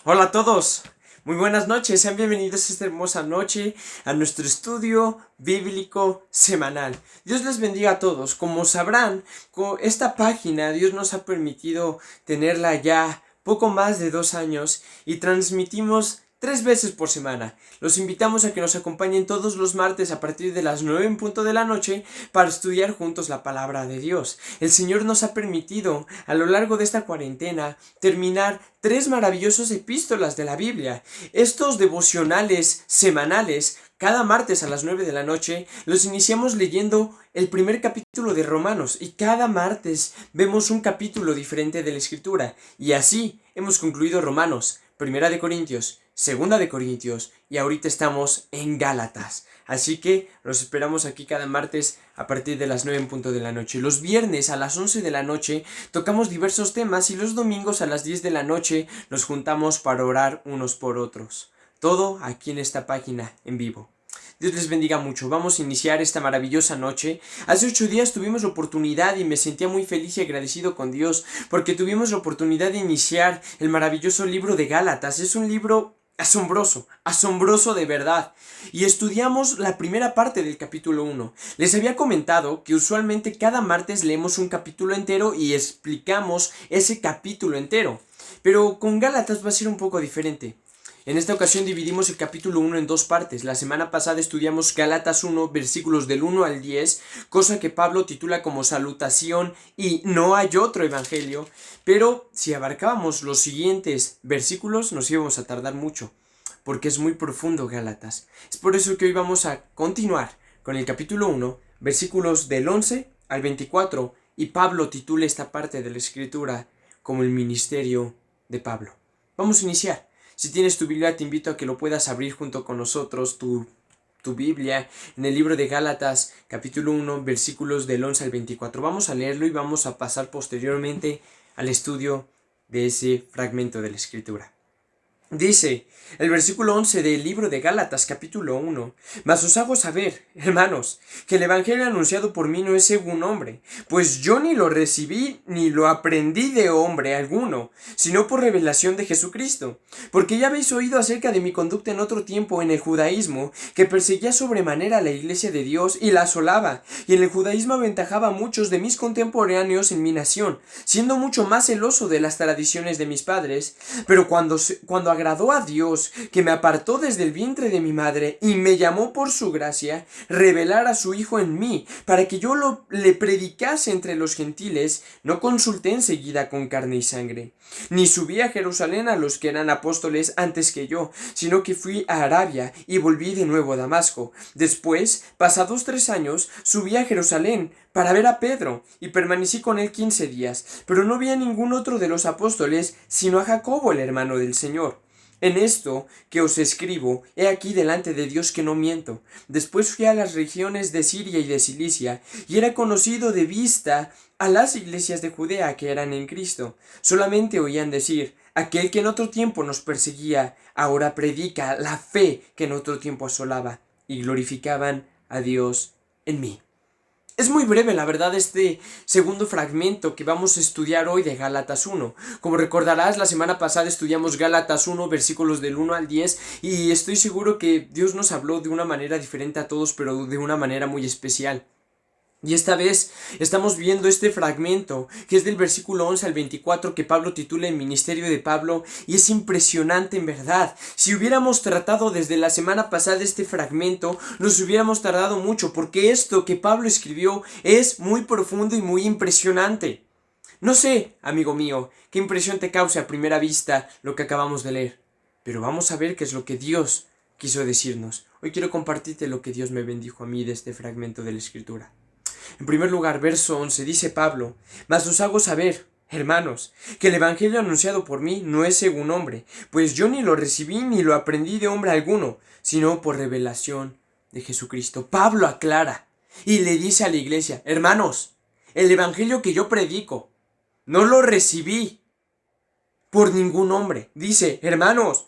Hola a todos, muy buenas noches, sean bienvenidos esta hermosa noche a nuestro estudio bíblico semanal. Dios les bendiga a todos. Como sabrán, con esta página Dios nos ha permitido tenerla ya poco más de 2 años y transmitimos 3 veces por semana. Los invitamos a que nos acompañen todos los martes a partir de las 9 en punto de la noche para estudiar juntos la palabra de Dios. El Señor nos ha permitido a lo largo de esta cuarentena terminar 3 maravillosas epístolas de la Biblia. Estos devocionales semanales, cada martes a las 9 de la noche, los iniciamos leyendo el primer capítulo de Romanos y cada martes vemos un capítulo diferente de la Escritura. Y así hemos concluido Romanos, Primera de Corintios, Segunda de Corintios y ahorita estamos en Gálatas. Así que los esperamos aquí cada martes a partir de las 9 en punto de la noche. Los viernes a las 11 de la noche tocamos diversos temas y los domingos a las 10 de la noche nos juntamos para orar unos por otros. Todo aquí en esta página en vivo. Dios les bendiga mucho. Vamos a iniciar esta maravillosa noche. Hace 8 días tuvimos la oportunidad y me sentía muy feliz y agradecido con Dios porque tuvimos la oportunidad de iniciar el maravilloso libro de Gálatas. Es un libro asombroso de verdad. Y estudiamos la primera parte del capítulo 1. Les había comentado que usualmente cada martes leemos un capítulo entero y explicamos ese capítulo entero. Pero con Gálatas va a ser un poco diferente. En esta ocasión dividimos el capítulo 1 en 2 partes. La semana pasada estudiamos Gálatas 1, versículos del 1 al 10, cosa que Pablo titula como salutación y no hay otro evangelio, pero si abarcábamos los siguientes versículos nos íbamos a tardar mucho, porque es muy profundo Gálatas. Es por eso que hoy vamos a continuar con el capítulo 1, versículos del 11 al 24, y Pablo titula esta parte de la escritura como el ministerio de Pablo. Vamos a iniciar. Si tienes tu Biblia, te invito a que lo puedas abrir junto con nosotros, tu Biblia, en el libro de Gálatas, capítulo 1, versículos del 11 al 24. Vamos a leerlo y vamos a pasar posteriormente al estudio de ese fragmento de la Escritura. Dice el versículo 11 del libro de Gálatas capítulo 1: Mas os hago saber, hermanos, que el evangelio anunciado por mí no es según hombre, pues yo ni lo recibí ni lo aprendí de hombre alguno, sino por revelación de Jesucristo. Porque ya habéis oído acerca de mi conducta en otro tiempo en el judaísmo, que perseguía sobremanera a la iglesia de Dios y la asolaba, y en el judaísmo aventajaba a muchos de mis contemporáneos en mi nación, siendo mucho más celoso de las tradiciones de mis padres. Pero cuando agradó a Dios, que me apartó desde el vientre de mi madre y me llamó por su gracia, revelar a su Hijo en mí, para que yo le predicase entre los gentiles, no consulté enseguida con carne y sangre, ni subí a Jerusalén a los que eran apóstoles antes que yo, sino que fui a Arabia y volví de nuevo a Damasco. Después, pasados 3 años, subí a Jerusalén para ver a Pedro, y permanecí con él 15 días, pero no vi a ningún otro de los apóstoles, sino a Jacobo, el hermano del Señor. En esto que os escribo, he aquí delante de Dios que no miento. Después fui a las regiones de Siria y de Cilicia, y era conocido de vista a las iglesias de Judea que eran en Cristo. Solamente oían decir: aquel que en otro tiempo nos perseguía, ahora predica la fe que en otro tiempo asolaba, y glorificaban a Dios en mí. Es muy breve, la verdad, este segundo fragmento que vamos a estudiar hoy de Gálatas 1. Como recordarás, la semana pasada estudiamos Gálatas 1, versículos del 1 al 10, y estoy seguro que Dios nos habló de una manera diferente a todos, pero de una manera muy especial. Y esta vez estamos viendo este fragmento, que es del versículo 11 al 24, que Pablo titula el ministerio de Pablo, y es impresionante en verdad. Si hubiéramos tratado desde la semana pasada este fragmento, nos hubiéramos tardado mucho, porque esto que Pablo escribió es muy profundo y muy impresionante. No sé, amigo mío, qué impresión te causa a primera vista lo que acabamos de leer, pero vamos a ver qué es lo que Dios quiso decirnos. Hoy quiero compartirte lo que Dios me bendijo a mí de este fragmento de la Escritura. En primer lugar, verso 11, dice Pablo: Mas os hago saber, hermanos, que el evangelio anunciado por mí no es según hombre, pues yo ni lo recibí ni lo aprendí de hombre alguno, sino por revelación de Jesucristo. Pablo aclara y le dice a la iglesia: hermanos, el evangelio que yo predico no lo recibí por ningún hombre. Dice: hermanos,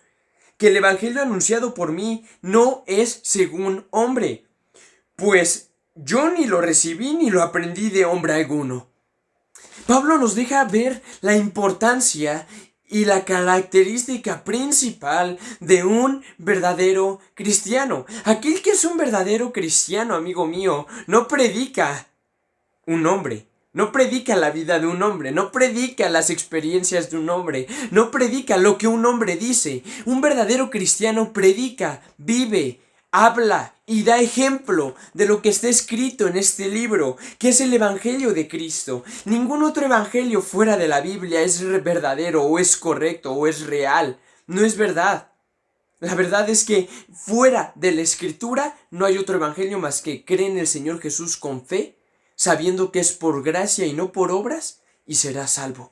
que el evangelio anunciado por mí no es según hombre, pues yo ni lo recibí ni lo aprendí de hombre alguno. Pablo nos deja ver la importancia y la característica principal de un verdadero cristiano. Aquel que es un verdadero cristiano, amigo mío, no predica un hombre, no predica la vida de un hombre, no predica las experiencias de un hombre, no predica lo que un hombre dice. Un verdadero cristiano predica, vive, habla y da ejemplo de lo que está escrito en este libro, que es el Evangelio de Cristo. Ningún otro evangelio fuera de la Biblia es verdadero o es correcto o es real. No es verdad. La verdad es que fuera de la Escritura no hay otro evangelio más que cree en el Señor Jesús con fe, sabiendo que es por gracia y no por obras, y serás salvo.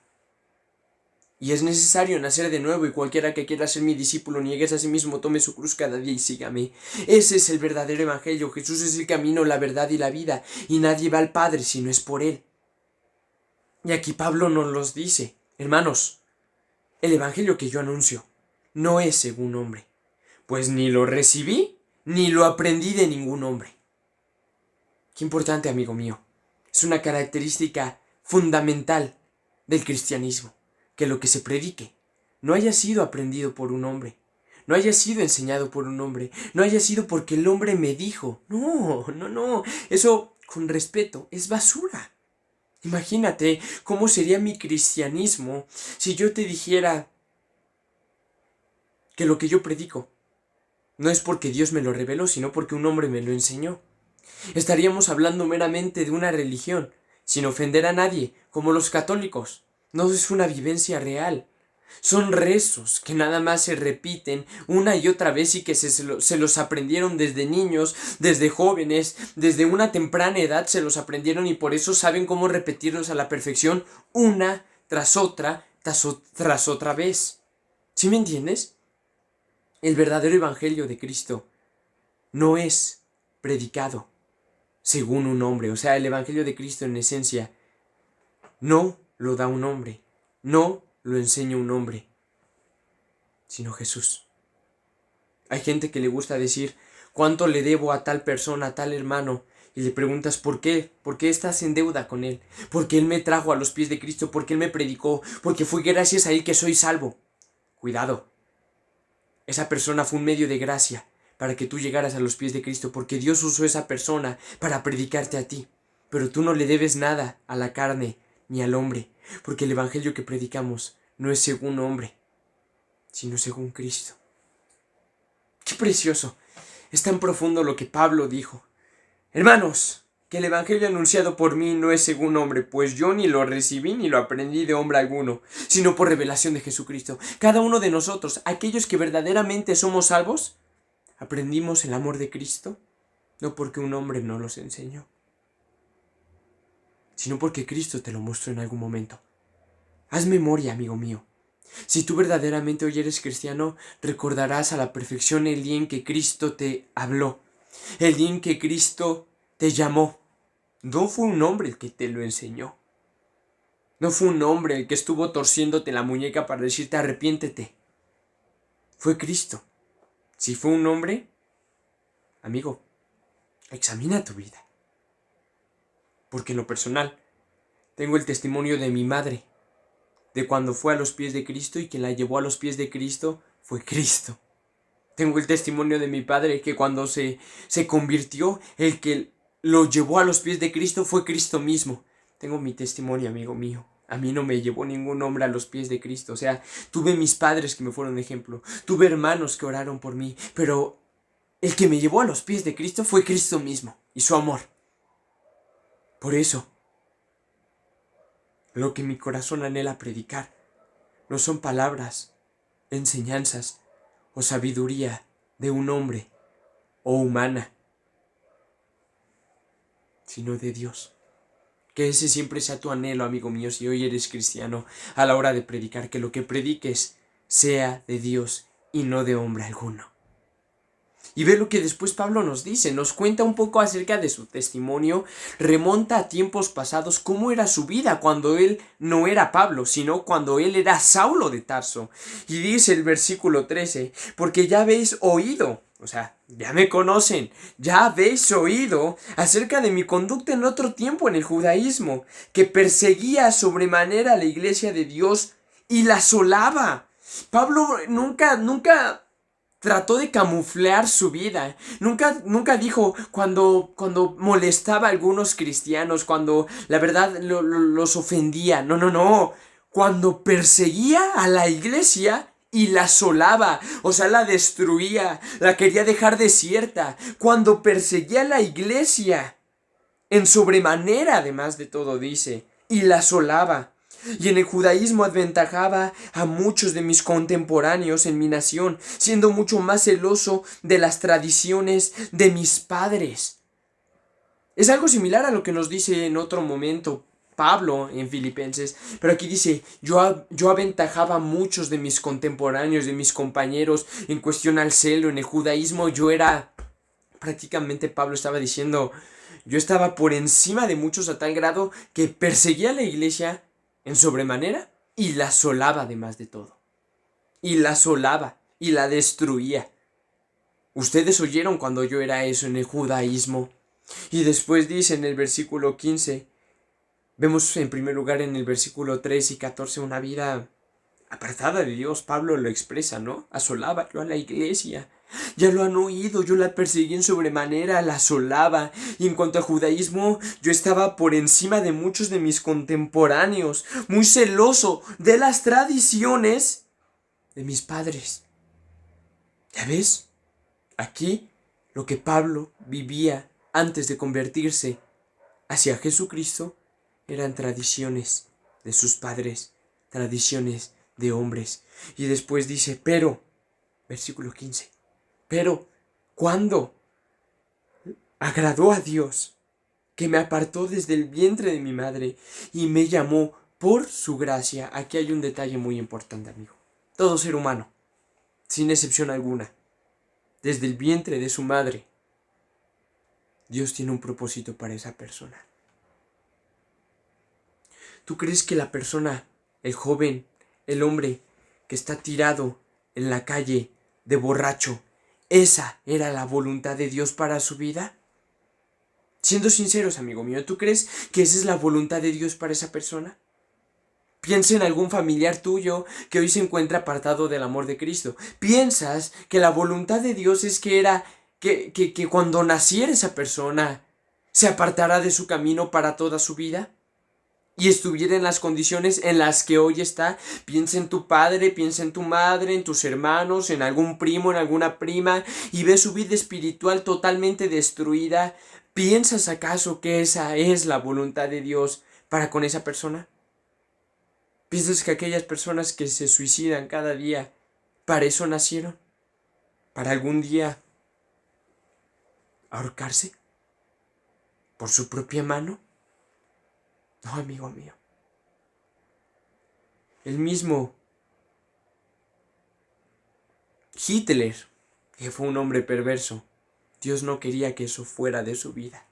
Y es necesario nacer de nuevo, y cualquiera que quiera ser mi discípulo, niegues a sí mismo, tome su cruz cada día y sígame. Ese es el verdadero evangelio. Jesús es el camino, la verdad y la vida, y nadie va al Padre si no es por él. Y aquí Pablo nos los dice: hermanos, el evangelio que yo anuncio no es según hombre, pues ni lo recibí ni lo aprendí de ningún hombre. Qué importante, amigo mío. Es una característica fundamental del cristianismo, que lo que se predique no haya sido aprendido por un hombre, no haya sido enseñado por un hombre, no haya sido porque el hombre me dijo. No, eso, con respeto, es basura. Imagínate cómo sería mi cristianismo si yo te dijera que lo que yo predico no es porque Dios me lo reveló, sino porque un hombre me lo enseñó. Estaríamos hablando meramente de una religión, sin ofender a nadie, como los católicos. No es una vivencia real. Son rezos que nada más se repiten una y otra vez y que se los aprendieron desde niños, desde jóvenes, desde una temprana edad se los aprendieron y por eso saben cómo repetirlos a la perfección una tras otra vez. ¿Sí me entiendes? El verdadero evangelio de Cristo no es predicado según un hombre. O sea, el evangelio de Cristo en esencia no lo da un hombre, no lo enseña un hombre, sino Jesús. Hay gente que le gusta decir: ¿cuánto le debo a tal persona, a tal hermano? Y le preguntas: ¿por qué? ¿Por qué estás en deuda con él? Porque él me trajo a los pies de Cristo, porque él me predicó, porque fue gracias a él que soy salvo. Cuidado. Esa persona fue un medio de gracia para que tú llegaras a los pies de Cristo, porque Dios usó esa persona para predicarte a ti. Pero tú no le debes nada a la carne ni al hombre, porque el evangelio que predicamos no es según hombre, sino según Cristo. ¡Qué precioso! Es tan profundo lo que Pablo dijo. Hermanos, que el evangelio anunciado por mí no es según hombre, pues yo ni lo recibí ni lo aprendí de hombre alguno, sino por revelación de Jesucristo. Cada uno de nosotros, aquellos que verdaderamente somos salvos, aprendimos el amor de Cristo, no porque un hombre nos los enseñó, sino porque Cristo te lo mostró en algún momento. Haz memoria, amigo mío. Si tú verdaderamente hoy eres cristiano, recordarás a la perfección el día en que Cristo te habló, el día en que Cristo te llamó. No fue un hombre el que te lo enseñó. No fue un hombre el que estuvo torciéndote la muñeca para decirte arrepiéntete. Fue Cristo. Si fue un hombre, amigo, examina tu vida. Porque en lo personal, tengo el testimonio de mi madre, de cuando fue a los pies de Cristo, y quien la llevó a los pies de Cristo fue Cristo. Tengo el testimonio de mi padre, que cuando se convirtió, el que lo llevó a los pies de Cristo fue Cristo mismo. Tengo mi testimonio, amigo mío. A mí no me llevó ningún hombre a los pies de Cristo. O sea, tuve mis padres que me fueron de ejemplo. Tuve hermanos que oraron por mí. Pero el que me llevó a los pies de Cristo fue Cristo mismo y su amor. Por eso, lo que mi corazón anhela predicar no son palabras, enseñanzas o sabiduría de un hombre o humana, sino de Dios. Que ese siempre sea tu anhelo, amigo mío, si hoy eres cristiano, a la hora de predicar, que lo que prediques sea de Dios y no de hombre alguno. Y ve lo que después Pablo nos dice, nos cuenta un poco acerca de su testimonio, remonta a tiempos pasados, cómo era su vida cuando él no era Pablo, sino cuando él era Saulo de Tarso. Y dice el versículo 13, porque ya habéis oído, o sea, ya me conocen, ya habéis oído acerca de mi conducta en otro tiempo en el judaísmo, que perseguía sobremanera a la iglesia de Dios y la asolaba. Pablo nunca trató de camuflar su vida. Nunca dijo cuando molestaba a algunos cristianos, cuando la verdad los ofendía. No. Cuando perseguía a la iglesia y la asolaba, o sea, la destruía, la quería dejar desierta. Cuando perseguía a la iglesia, en sobremanera, además de todo, dice, y la asolaba. Y en el judaísmo aventajaba a muchos de mis contemporáneos en mi nación, siendo mucho más celoso de las tradiciones de mis padres. Es algo similar a lo que nos dice en otro momento Pablo en Filipenses, pero aquí dice, yo aventajaba a muchos de mis contemporáneos, de mis compañeros, en cuestión al celo. En el judaísmo yo era, prácticamente Pablo estaba diciendo, yo estaba por encima de muchos a tal grado que perseguía a la iglesia en sobremanera y la asolaba además de todo. Y la asolaba y la destruía. Ustedes oyeron cuando yo era eso en el judaísmo. Y después dice en el versículo 15, vemos en primer lugar en el versículo 3 y 14 una vida apartada de Dios. Pablo lo expresa, ¿no? Asolaba yo a la iglesia. Ya lo han oído, yo la perseguí en sobremanera, la asolaba. Y en cuanto al judaísmo, yo estaba por encima de muchos de mis contemporáneos, muy celoso de las tradiciones de mis padres. ¿Ya ves? Aquí lo que Pablo vivía antes de convertirse hacia Jesucristo eran tradiciones de sus padres, tradiciones de hombres. Y después dice, pero, versículo 15, pero, ¿cuándo agradó a Dios, que me apartó desde el vientre de mi madre y me llamó por su gracia? Aquí hay un detalle muy importante, amigo. Todo ser humano, sin excepción alguna, desde el vientre de su madre, Dios tiene un propósito para esa persona. ¿Tú crees que la persona, el joven, el hombre que está tirado en la calle de borracho, esa era la voluntad de Dios para su vida? Siendo sinceros, amigo mío, ¿tú crees que esa es la voluntad de Dios para esa persona? Piensa en algún familiar tuyo que hoy se encuentra apartado del amor de Cristo. ¿Piensas que la voluntad de Dios es que cuando naciera esa persona se apartará de su camino para toda su vida? Y estuviera en las condiciones en las que hoy está. Piensa en tu padre, piensa en tu madre, en tus hermanos, en algún primo, en alguna prima, y ve su vida espiritual totalmente destruida. ¿Piensas acaso que esa es la voluntad de Dios para con esa persona? ¿Piensas que aquellas personas que se suicidan cada día, para eso nacieron? ¿Para algún día ahorcarse? ¿Por su propia mano? No, amigo mío. El mismo Hitler, que fue un hombre perverso, Dios no quería que eso fuera de su vida.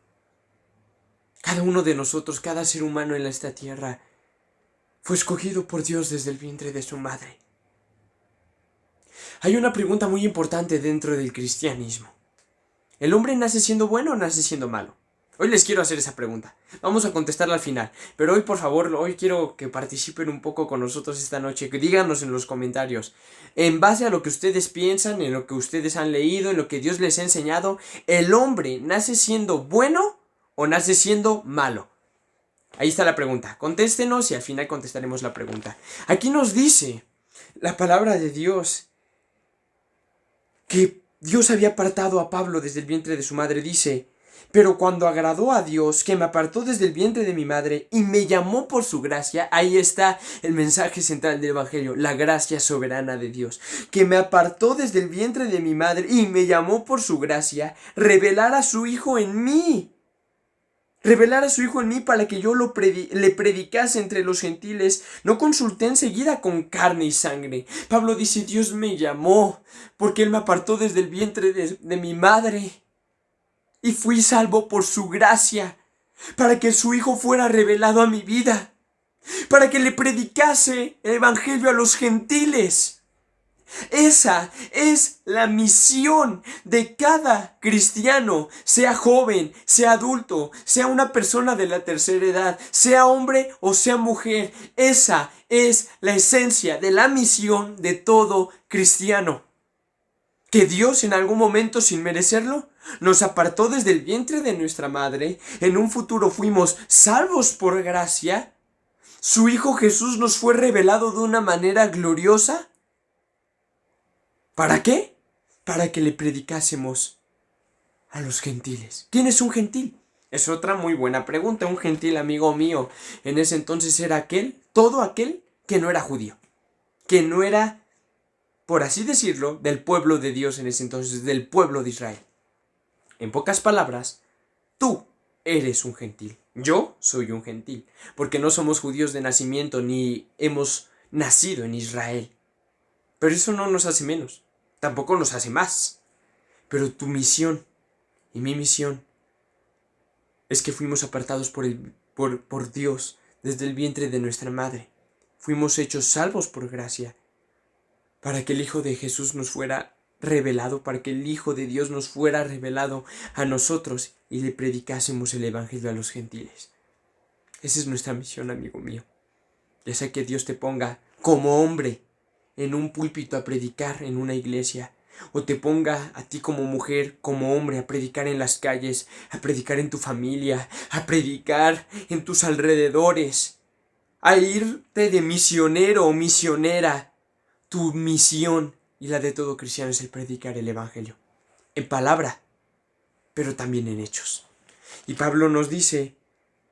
Cada uno de nosotros, cada ser humano en esta tierra, fue escogido por Dios desde el vientre de su madre. Hay una pregunta muy importante dentro del cristianismo. ¿El hombre nace siendo bueno o nace siendo malo? Hoy les quiero hacer esa pregunta. Vamos a contestarla al final. Pero hoy, por favor, hoy quiero que participen un poco con nosotros esta noche. Que díganos en los comentarios. En base a lo que ustedes piensan, en lo que ustedes han leído, en lo que Dios les ha enseñado, ¿el hombre nace siendo bueno o nace siendo malo? Ahí está la pregunta. Contéstenos y al final contestaremos la pregunta. Aquí nos dice la palabra de Dios que Dios había apartado a Pablo desde el vientre de su madre. Dice, pero cuando agradó a Dios, que me apartó desde el vientre de mi madre y me llamó por su gracia. Ahí está el mensaje central del Evangelio, la gracia soberana de Dios. Que me apartó desde el vientre de mi madre y me llamó por su gracia, revelar a su Hijo en mí. Revelar a su Hijo en mí para que yo le predicase entre los gentiles. No consulté enseguida con carne y sangre. Pablo dice, Dios me llamó porque Él me apartó desde el vientre de mi madre. Y fui salvo por su gracia, para que su Hijo fuera revelado a mi vida, para que le predicase el Evangelio a los gentiles. Esa es la misión de cada cristiano, sea joven, sea adulto, sea una persona de la tercera edad, sea hombre o sea mujer. Esa es la esencia de la misión de todo cristiano. Que Dios en algún momento, sin merecerlo, nos apartó desde el vientre de nuestra madre. En un futuro fuimos salvos por gracia. Su Hijo Jesús nos fue revelado de una manera gloriosa. ¿Para qué? Para que le predicásemos a los gentiles. ¿Quién es un gentil? Es otra muy buena pregunta. Un gentil, amigo mío, en ese entonces era todo aquel que no era judío, que no era, por así decirlo, del pueblo de Dios en ese entonces, del pueblo de Israel. En pocas palabras, tú eres un gentil. Yo soy un gentil, porque no somos judíos de nacimiento ni hemos nacido en Israel. Pero eso no nos hace menos, tampoco nos hace más. Pero tu misión y mi misión es que fuimos apartados por Dios desde el vientre de nuestra madre. Fuimos hechos salvos por gracia, para que el Hijo de Jesús nos fuera revelado, para que el Hijo de Dios nos fuera revelado a nosotros y le predicásemos el Evangelio a los gentiles. Esa es nuestra misión, amigo mío. Ya sea que Dios te ponga como hombre en un púlpito a predicar en una iglesia, o te ponga a ti como mujer, como hombre, a predicar en las calles, a predicar en tu familia, a predicar en tus alrededores, a irte de misionero o misionera. Tu misión y la de todo cristiano es el predicar el Evangelio, en palabra, pero también en hechos. Y Pablo nos dice,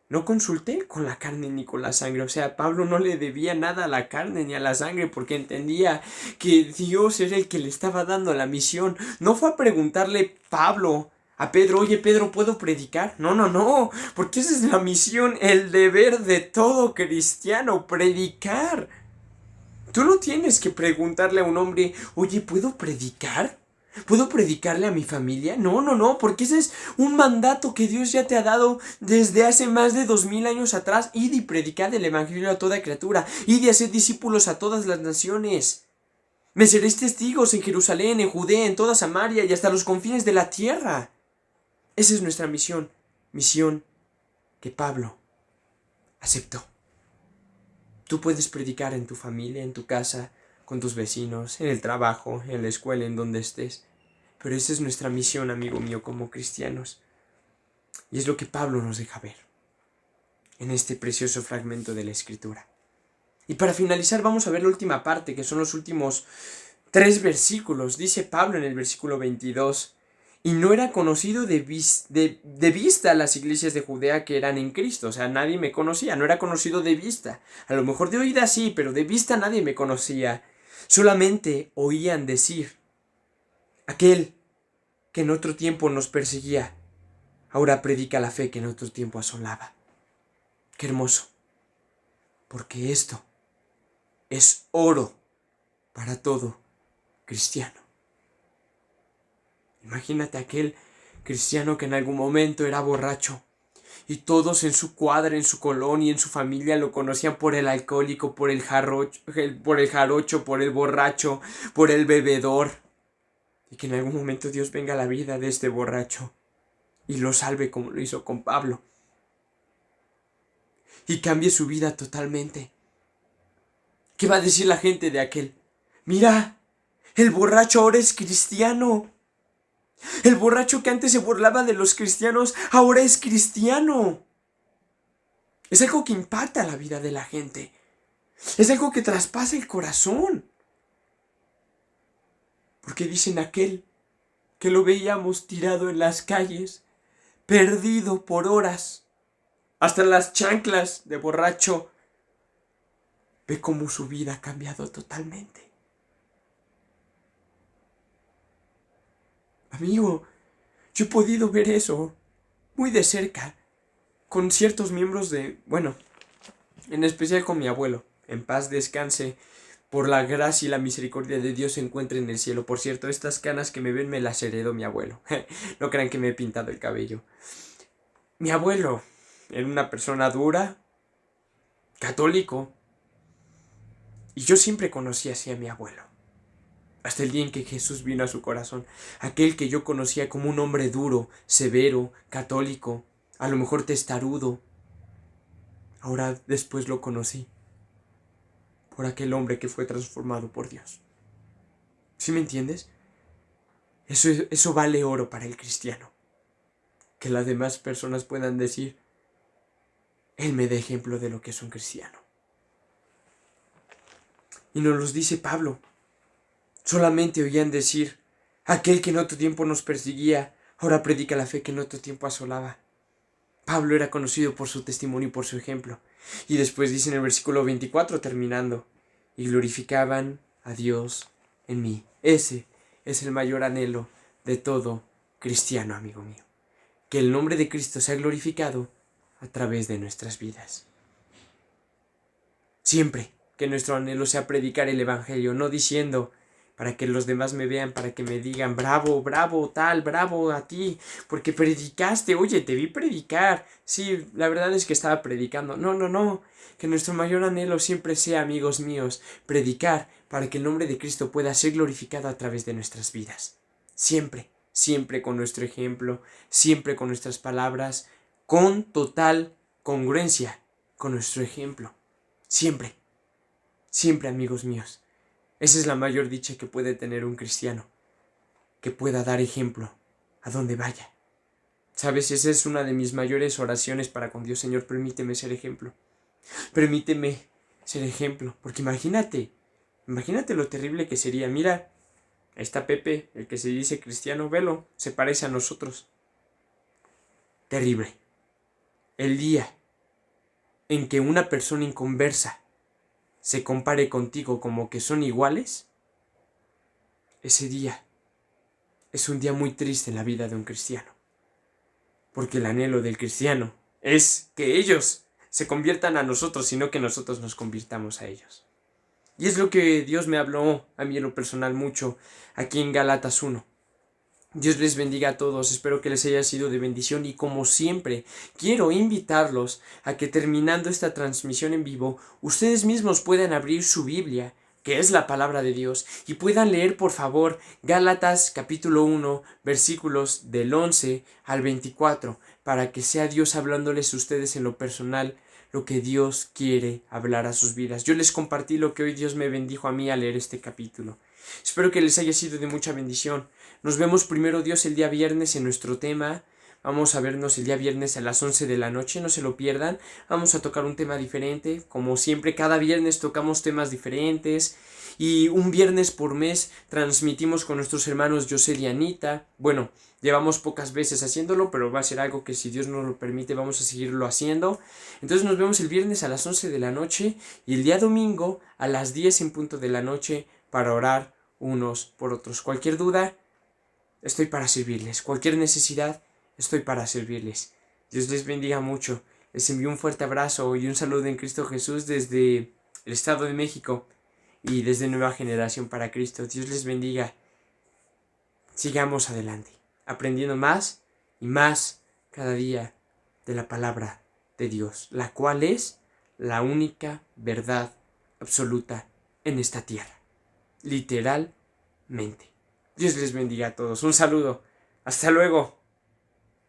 no consulté con la carne ni con la sangre. O sea, Pablo no le debía nada a la carne ni a la sangre, porque entendía que Dios era el que le estaba dando la misión. No fue a preguntarle Pablo a Pedro, oye Pedro, ¿puedo predicar? No, porque esa es la misión, el deber de todo cristiano, predicar. Tú no tienes que preguntarle a un hombre, oye, ¿puedo predicar? ¿Puedo predicarle a mi familia? No, porque ese es un mandato que Dios ya te ha dado desde hace más de 2000 años atrás. Id y predicad el Evangelio a toda criatura. Id y haced discípulos a todas las naciones. Me seréis testigos en Jerusalén, en Judea, en toda Samaria y hasta los confines de la tierra. Esa es nuestra misión. Misión que Pablo aceptó. Tú puedes predicar en tu familia, en tu casa, con tus vecinos, en el trabajo, en la escuela, en donde estés. Pero esa es nuestra misión, amigo mío, como cristianos. Y es lo que Pablo nos deja ver en este precioso fragmento de la Escritura. Y para finalizar vamos a ver la última parte, que son los últimos 3 versículos. Dice Pablo en el versículo 22, y no era conocido de vista las iglesias de Judea que eran en Cristo. O sea, nadie me conocía, no era conocido de vista. A lo mejor de oída sí, pero de vista nadie me conocía. Solamente oían decir, aquel que en otro tiempo nos perseguía, ahora predica la fe que en otro tiempo asolaba. Qué hermoso, porque esto es oro para todo cristiano. Imagínate aquel cristiano que en algún momento era borracho y todos en su cuadra, en su colonia, en su familia lo conocían por el alcohólico, por el jarocho, por el borracho, por el bebedor. Y que en algún momento Dios venga a la vida de este borracho y lo salve como lo hizo con Pablo. Y cambie su vida totalmente. ¿Qué va a decir la gente de aquel? Mira, el borracho ahora es cristiano. El borracho que antes se burlaba de los cristianos, ahora es cristiano. Es algo que impacta la vida de la gente. Es algo que traspasa el corazón. Porque dicen aquel que lo veíamos tirado en las calles, perdido por horas, hasta las chanclas de borracho, ve cómo su vida ha cambiado totalmente. Amigo, yo he podido ver eso muy de cerca con ciertos miembros en especial con mi abuelo. En paz descanse, por la gracia y la misericordia de Dios se encuentre en el cielo. Por cierto, estas canas que me ven me las heredó mi abuelo. No crean que me he pintado el cabello. Mi abuelo era una persona dura, católico, y yo siempre conocí así a mi abuelo. hasta el día en que Jesús vino a su corazón. Aquel que yo conocía como un hombre duro, severo, católico, a lo mejor testarudo. Ahora después lo conocí por aquel hombre que fue transformado por Dios. ¿Sí me entiendes? Eso vale oro para el cristiano. Que las demás personas puedan decir, Él me da ejemplo de lo que es un cristiano. Y nos los dice Pablo. Solamente oían decir, aquel que en otro tiempo nos perseguía, ahora predica la fe que en otro tiempo asolaba. Pablo era conocido por su testimonio y por su ejemplo. Y después dice en el versículo 24, terminando, y glorificaban a Dios en mí. Ese es el mayor anhelo de todo cristiano, amigo mío. Que el nombre de Cristo sea glorificado a través de nuestras vidas. Siempre que nuestro anhelo sea predicar el Evangelio, no diciendo para que los demás me vean, para que me digan, bravo, bravo, tal, bravo a ti, porque predicaste, oye, te vi predicar. Sí, la verdad es que estaba predicando. No, que nuestro mayor anhelo siempre sea, amigos míos, predicar para que el nombre de Cristo pueda ser glorificado a través de nuestras vidas. Siempre, siempre con nuestro ejemplo, siempre con nuestras palabras, con total congruencia con nuestro ejemplo. Siempre, siempre, amigos míos. Esa es la mayor dicha que puede tener un cristiano, que pueda dar ejemplo a donde vaya. ¿Sabes? Esa es una de mis mayores oraciones para con Dios. Señor, permíteme ser ejemplo. Permíteme ser ejemplo. Porque imagínate lo terrible que sería. Mira, ahí está Pepe, el que se dice cristiano, velo, se parece a nosotros. Terrible. El día en que una persona inconversa se compare contigo como que son iguales, ese día es un día muy triste en la vida de un cristiano. Porque el anhelo del cristiano es que ellos se conviertan a nosotros, sino que nosotros nos convirtamos a ellos. Y es lo que Dios me habló a mí en lo personal mucho aquí en Gálatas 1. Dios les bendiga a todos, espero que les haya sido de bendición y como siempre quiero invitarlos a que terminando esta transmisión en vivo ustedes mismos puedan abrir su Biblia, que es la palabra de Dios, y puedan leer por favor Gálatas capítulo 1 versículos del 11 al 24 para que sea Dios hablándoles a ustedes en lo personal lo que Dios quiere hablar a sus vidas. Yo les compartí lo que hoy Dios me bendijo a mí al leer este capítulo. Espero que les haya sido de mucha bendición. Nos vemos primero Dios el día viernes en nuestro tema. Vamos a vernos el día viernes a las 11 de la noche, no se lo pierdan. Vamos a tocar un tema diferente. Como siempre, cada viernes tocamos temas diferentes. Y un viernes por mes transmitimos con nuestros hermanos José y Anita. Bueno, llevamos pocas veces haciéndolo, pero va a ser algo que si Dios nos lo permite vamos a seguirlo haciendo. Entonces nos vemos el viernes a las 11 de la noche y el día domingo a las 10 en punto de la noche para orar unos por otros. Cualquier duda, estoy para servirles. Cualquier necesidad, estoy para servirles. Dios les bendiga mucho. Les envío un fuerte abrazo y un saludo en Cristo Jesús desde el Estado de México y desde Nueva Generación para Cristo. Dios les bendiga. Sigamos adelante, aprendiendo más y más cada día de la palabra de Dios, la cual es la única verdad absoluta en esta tierra. Literalmente. Dios les bendiga a todos. Un saludo. Hasta luego.